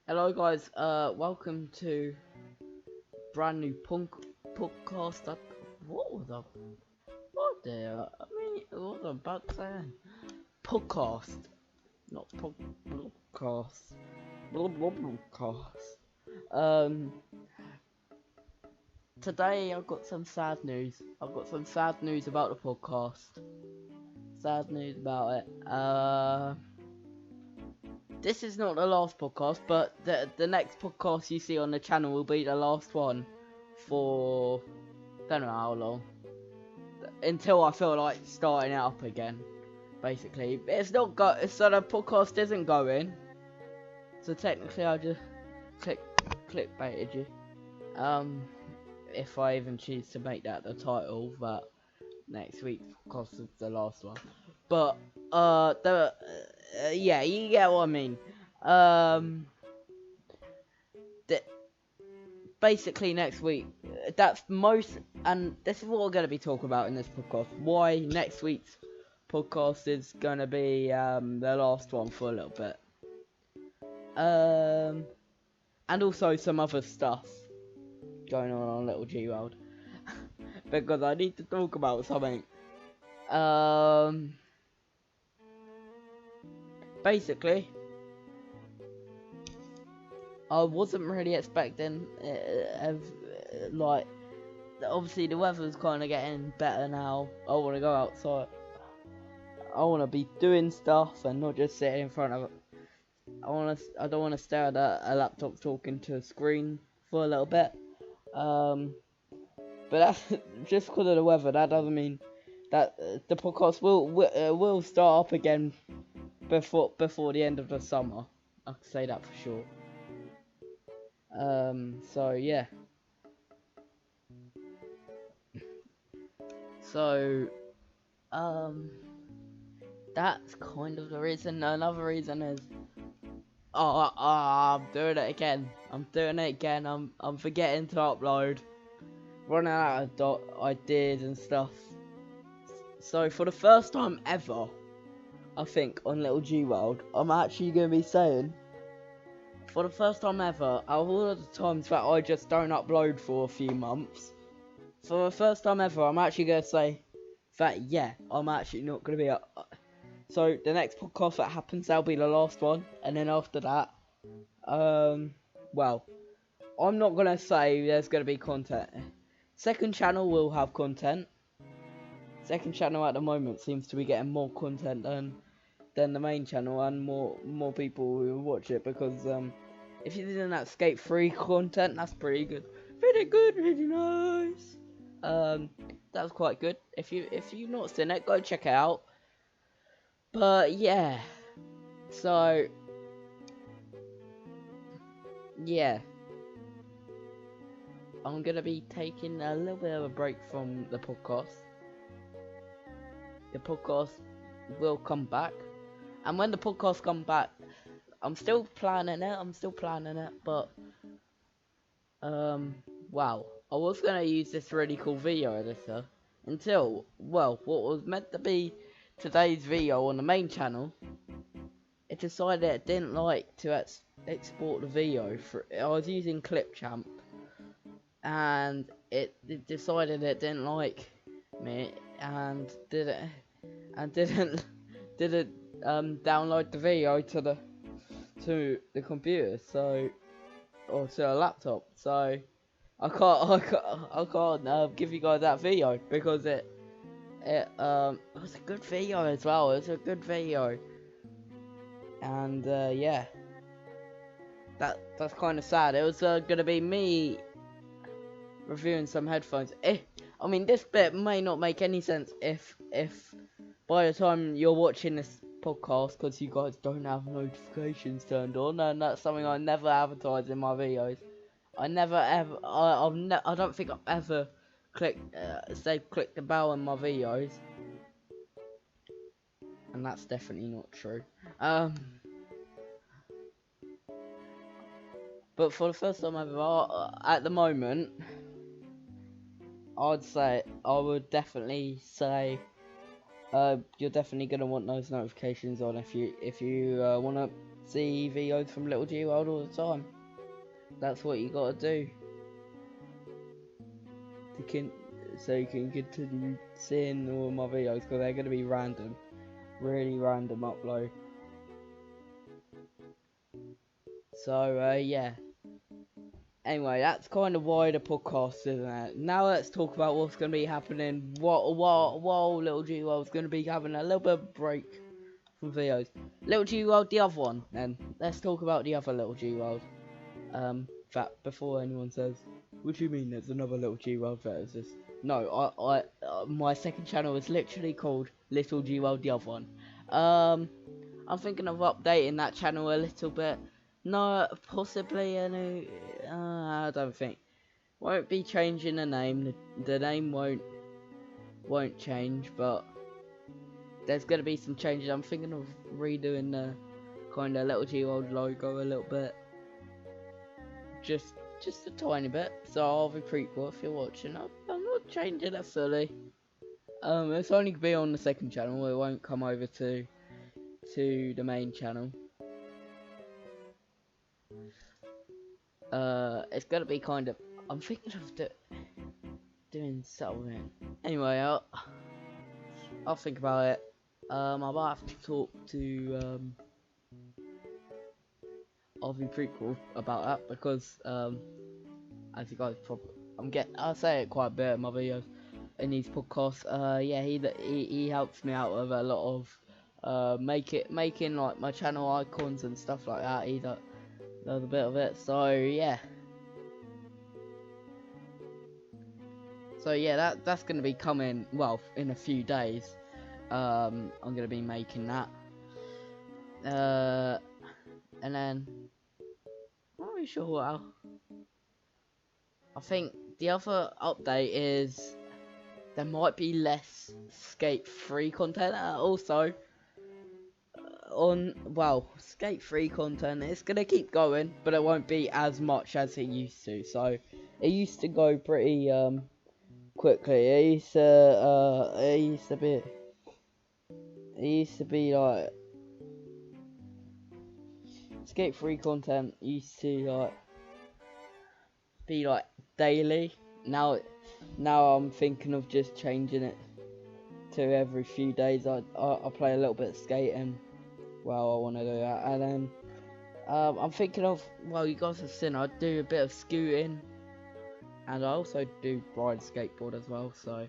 Hello guys, welcome to brand new punk podcast. What was I? What the? I mean, what was I about to say? Podcast, not podcast. Podcast. Um, Today I've got some sad news. I've got some sad news about the podcast. Sad news about it. This is not the last podcast, but the next podcast you see on the channel will be the last one for don't know how long, until I feel like starting it up again. Basically, it's not so the podcast isn't going. So technically, I just clickbaited you. If I even choose to make that the title, but next week's podcast is the last one. But yeah, you get what I mean. Um, Basically next week, that's most, and this is what we're going to be talking about in this podcast. Why next week's podcast is going to be the last one for a little bit. And also some other stuff going on Little G World. Because I need to talk about something. Basically, I wasn't really expecting, like, obviously the weather's kind of getting better now. I want to go outside. I want to be doing stuff and not just sitting in front of it. I don't want to stare at a laptop talking to a screen for a little bit. But that's just because of the weather. That doesn't mean that the podcast will start up again before the end of the summer. I can say that for sure. So yeah. So that's kind of the reason. Another reason is, I'm doing it again. I'm forgetting to upload. Running out of ideas and stuff. So for the first time ever, I think on Little G World, I'm actually gonna be saying, for the first time ever, out of all of the times that I just don't upload for a few months, for the first time ever, I'm actually gonna say that yeah, I'm actually not gonna be so the next podcast that happens, that'll be the last one, and then after that, well, I'm not gonna say there's gonna be content. Second channel will have content. Second channel at the moment seems to be getting more content than the main channel, and more people will watch it, because if you're doing that Skate 3 content, that's pretty good. Really nice. That was quite good. If you've not seen it, go check it out. But yeah, so yeah, I'm gonna be taking a little bit of a break from the podcast. The podcast will come back, and when the podcast comes back, I'm still planning it. But wow, I was gonna use this really cool video editor until, well, what was meant to be today's video on the main channel, it decided it didn't like to export the video. I was using Clipchamp, and it decided it didn't like me and didn't download the video to the computer, so, or to a laptop. So I can't give you guys that video, because it was a good video as well. It was a good video, and yeah, that's kind of sad. It was gonna be me reviewing some headphones. I mean, this bit may not make any sense if by the time you're watching this podcast, because you guys don't have notifications turned on, and that's something I never advertise in my videos. I never ever, I don't think I've ever click the bell in my videos, and that's definitely not true. But for the first time ever, at the moment, I would definitely say, you're definitely gonna want those notifications on if you wanna see videos from Little G World all the time. That's what you gotta do so you can continue seeing all my videos, because they're gonna be random, really random upload. So yeah. Anyway, that's kind of why the podcast isn't it? Now let's talk about what's gonna be happening. While Little G World's gonna be having a little bit of break from videos. Little G World, the other one. Then let's talk about the other Little G World. In fact, before anyone says, "What do you mean? There's another Little G World versus?" No, my second channel is literally called Little G World, the other one. I'm thinking of updating that channel a little bit. No, possibly any. I don't think. Won't be changing the name. The name won't change, but there's gonna be some changes. I'm thinking of redoing the kind of Little G World logo a little bit. Just a tiny bit. So I'll be prequel if you're watching. I'm not changing it fully. It's only gonna be on the second channel. It won't come over to the main channel. It's gonna be kind of. I'm thinking of doing something. Anyway, I'll think about it. I might have to talk to RV Prequel about that, because as you guys probably, I'll say it quite a bit in my videos, in these podcasts. Yeah, he helps me out with a lot of making like my channel icons and stuff like that. He does a bit of it. So yeah. That's gonna be coming, well, in a few days. I'm gonna be making that. And then I'm not really sure what else. I think the other update is there might be less Skate 3 content. Also, Skate 3 content, it's gonna keep going, but it won't be as much as it used to. So it used to go pretty quickly. It used to be like Skate 3 content used to be like daily. Now I'm thinking of just changing it to every few days. I play a little bit of skating. Well, I want to do that, and then I'm thinking of, well, you guys have seen I do a bit of scooting, and I also do ride skateboard as well. So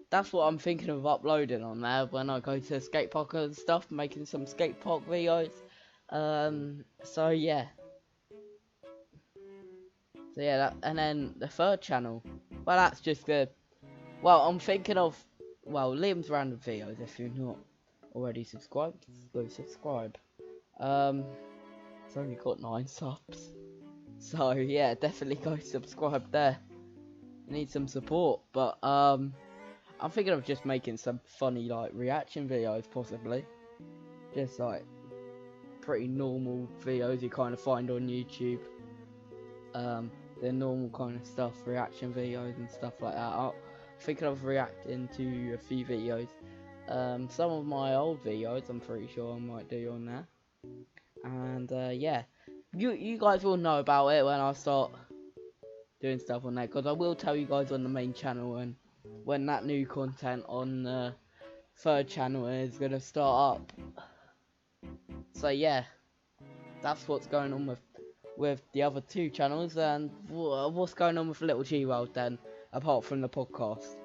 that's what I'm thinking of uploading on there when I go to the skate park and stuff, making some skate park videos. So yeah. So yeah, and then the third channel, well, that's just good. Well, I'm thinking of, Liam's Random Videos. If you're not already subscribed, go subscribe. It's only got 9 subs, so yeah, definitely go subscribe there. Need some support, but I'm thinking of just making some funny like reaction videos, possibly. Just like pretty normal videos you kind of find on YouTube. The normal kind of stuff, reaction videos and stuff like that. I'm thinking of reacting to a few videos. Some of my old videos, I'm pretty sure I might do on there. And yeah, you guys will know about it when I start doing stuff on there, because I will tell you guys on the main channel and when that new content on the third channel is gonna start up. So yeah, that's what's going on with the other 2 channels. And what's going on with Little G World then, apart from the podcast?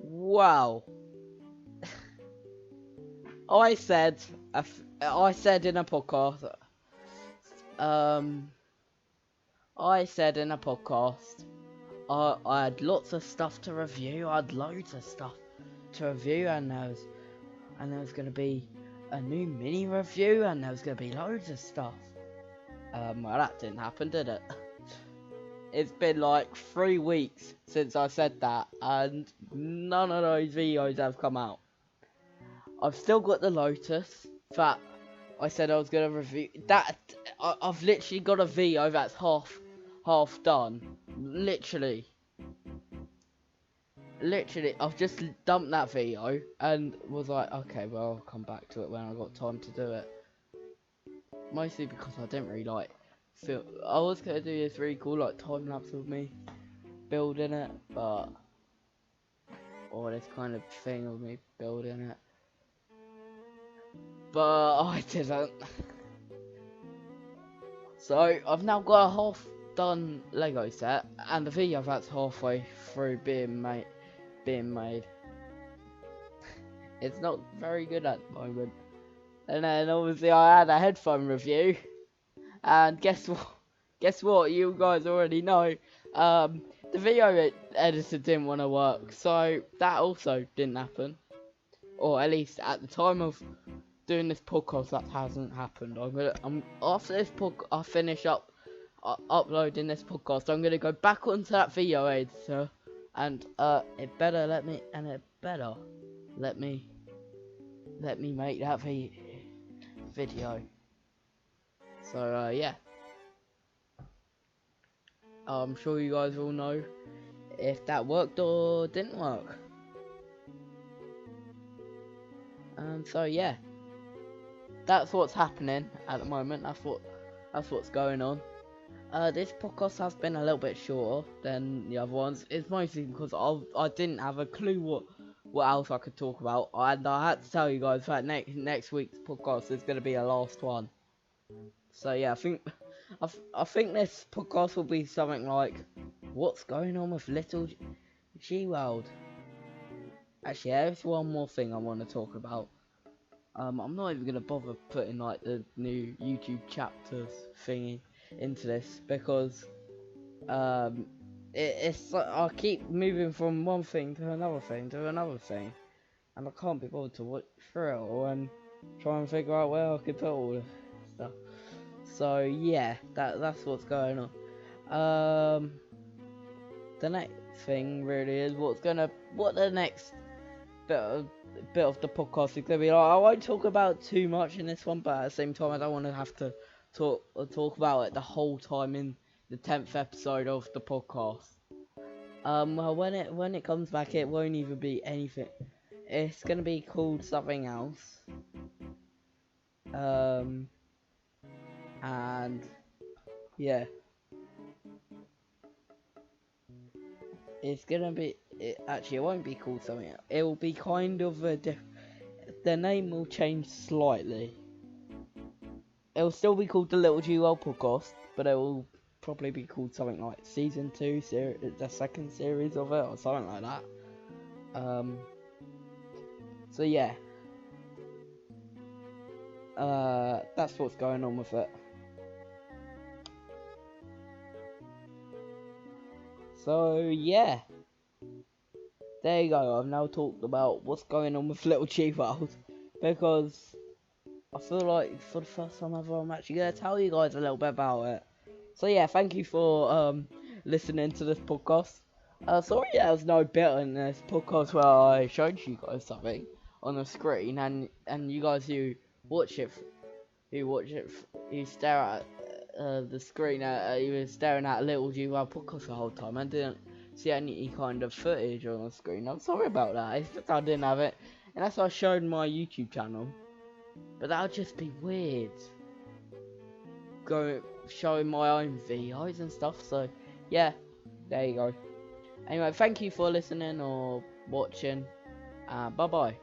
Wow. I said in a podcast, I had lots of stuff to review. I had loads of stuff to review, and there was gonna be a new mini review, and there was gonna be loads of stuff. Well, that didn't happen, did it? It's been like 3 weeks since I said that, and none of those videos have come out. I've still got the Lotus that I said I was gonna review. I've literally got a video that's half done, literally. literally, I've just dumped that video and was like, okay, well, I'll come back to it when I got time to do it. Mostly because I didn't really like feel. I was gonna do this really cool like time lapse of me building it, but or this kind of thing of me building it, but I didn't. So I've now got a half done Lego set, and the video that's halfway through being made. It's not very good at the moment. And then obviously I had a headphone review, and guess what? Guess what? You guys already know. The video editor didn't want to work, so that also didn't happen. Or at least at the time of doing this podcast, that hasn't happened. After this I finish up uploading this podcast, I'm gonna go back onto that video editor, and it better let me make that video. So yeah, I'm sure you guys all know if that worked or didn't work. So yeah, that's what's happening at the moment. That's what's going on. This podcast has been a little bit shorter than the other ones. It's mostly because I didn't have a clue what else I could talk about, and I had to tell you guys that next week's podcast is going to be the last one. So yeah, I think this podcast will be something like, what's going on with Little G World? Actually, there's one more thing I want to talk about. I'm not even gonna bother putting like the new YouTube chapters thingy into this because it's like I keep moving from one thing to another thing to another thing, and I can't be bothered to watch through it all and try and figure out where I could put all the stuff. So yeah, that's what's going on. The next thing really is what the next bit of the podcast is gonna be like. I won't talk about too much in this one, but at the same time I don't want to have to talk about it the whole time in the 10th episode of the podcast. Well, when it comes back, it won't even be anything. It's gonna be called something else. And yeah, it's gonna be. Actually, it won't be called something else. It will be kind of the name will change slightly. It'll still be called the Little G World podcast, but it will probably be called something like Season 2, the second series of it, or something like that. So yeah. That's what's going on with it. So yeah. There you go, I've now talked about what's going on with Little G World, because I feel like for the first time ever I'm actually going to tell you guys a little bit about it. So yeah, thank you for listening to this podcast. Sorry there's no bit in this podcast where I showed you guys something on the screen, and you guys who stare at the screen, you were staring at Little G World podcast the whole time and didn't see any kind of footage on the screen. I'm sorry about that. It's just I didn't have it, and that's why I showed my YouTube channel. But that would just be weird, showing my own videos and stuff. So yeah, there you go. Anyway, thank you for listening or watching. Bye bye.